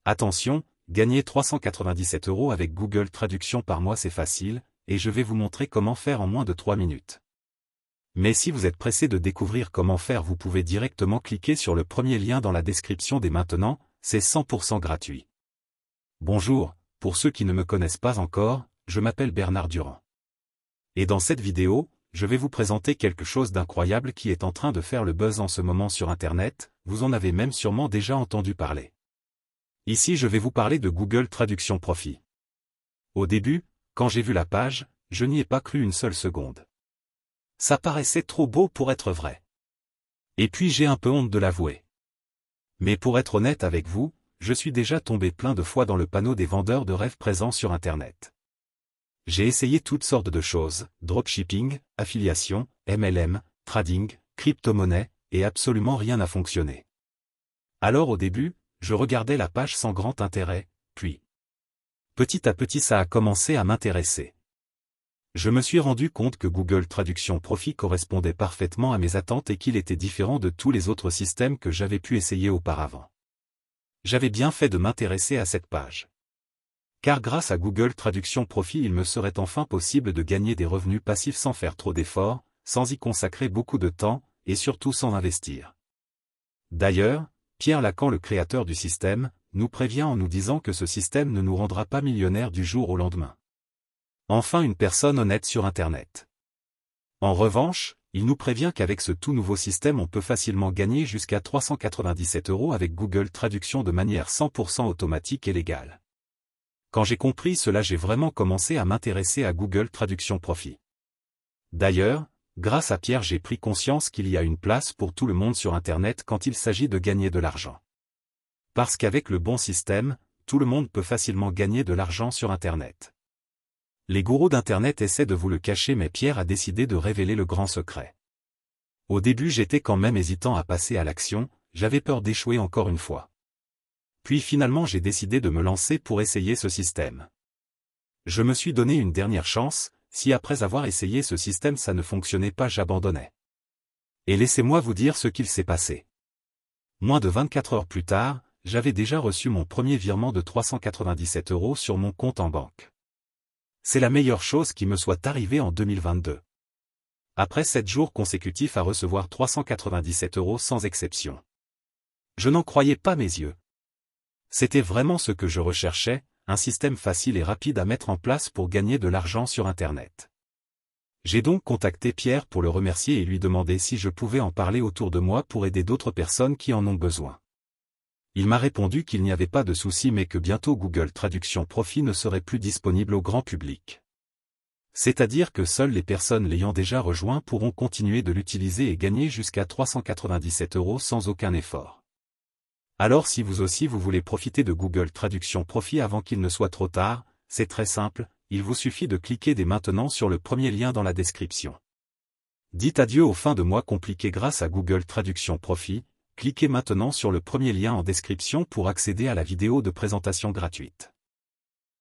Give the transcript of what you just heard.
Attention, gagner 397 € avec Google Traduction par mois c'est facile, et je vais vous montrer comment faire en moins de 3 minutes. Mais si vous êtes pressé de découvrir comment faire, vous pouvez directement cliquer sur le premier lien dans la description dès maintenant, c'est 100% gratuit. Bonjour, pour ceux qui ne me connaissent pas encore, je m'appelle Bernard Durand. Et dans cette vidéo, je vais vous présenter quelque chose d'incroyable qui est en train de faire le buzz en ce moment sur Internet, vous en avez même sûrement déjà entendu parler. Ici je vais vous parler de Google Traduction Profi. Au début, quand j'ai vu la page, je n'y ai pas cru une seule seconde. Ça paraissait trop beau pour être vrai. Et puis j'ai un peu honte de l'avouer. Mais pour être honnête avec vous, je suis déjà tombé plein de fois dans le panneau des vendeurs de rêves présents sur Internet. J'ai essayé toutes sortes de choses, dropshipping, affiliation, MLM, trading, crypto-monnaie, et absolument rien n'a fonctionné. Alors au début, je regardais la page sans grand intérêt, puis petit à petit ça a commencé à m'intéresser. Je me suis rendu compte que Google Traduction Profi correspondait parfaitement à mes attentes et qu'il était différent de tous les autres systèmes que j'avais pu essayer auparavant. J'avais bien fait de m'intéresser à cette page. Car grâce à Google Traduction Profi il me serait enfin possible de gagner des revenus passifs sans faire trop d'efforts, sans y consacrer beaucoup de temps, et surtout sans investir. D'ailleurs, Pierre Lacan, le créateur du système, nous prévient en nous disant que ce système ne nous rendra pas millionnaires du jour au lendemain. Enfin une personne honnête sur Internet. En revanche, il nous prévient qu'avec ce tout nouveau système on peut facilement gagner jusqu'à 397 € avec Google Traduction de manière 100% automatique et légale. Quand j'ai compris cela, j'ai vraiment commencé à m'intéresser à Google Traduction Profi. D'ailleurs, grâce à Pierre j'ai pris conscience qu'il y a une place pour tout le monde sur Internet quand il s'agit de gagner de l'argent. Parce qu'avec le bon système, tout le monde peut facilement gagner de l'argent sur Internet. Les gourous d'Internet essaient de vous le cacher mais Pierre a décidé de révéler le grand secret. Au début j'étais quand même hésitant à passer à l'action, j'avais peur d'échouer encore une fois. Puis finalement j'ai décidé de me lancer pour essayer ce système. Je me suis donné une dernière chance, si après avoir essayé ce système ça ne fonctionnait pas j'abandonnais. Et laissez-moi vous dire ce qu'il s'est passé. Moins de 24 heures plus tard, j'avais déjà reçu mon premier virement de 397 € sur mon compte en banque. C'est la meilleure chose qui me soit arrivée en 2022. Après 7 jours consécutifs à recevoir 397 € sans exception. Je n'en croyais pas mes yeux. C'était vraiment ce que je recherchais, un système facile et rapide à mettre en place pour gagner de l'argent sur Internet. J'ai donc contacté Pierre pour le remercier et lui demander si je pouvais en parler autour de moi pour aider d'autres personnes qui en ont besoin. Il m'a répondu qu'il n'y avait pas de souci mais que bientôt Google Traduction Profi ne serait plus disponible au grand public. C'est-à-dire que seules les personnes l'ayant déjà rejoint pourront continuer de l'utiliser et gagner jusqu'à 397 € sans aucun effort. Alors si vous aussi vous voulez profiter de Google Traduction Profi avant qu'il ne soit trop tard, c'est très simple, il vous suffit de cliquer dès maintenant sur le premier lien dans la description. Dites adieu aux fins de mois compliquées grâce à Google Traduction Profi. Cliquez maintenant sur le premier lien en description pour accéder à la vidéo de présentation gratuite.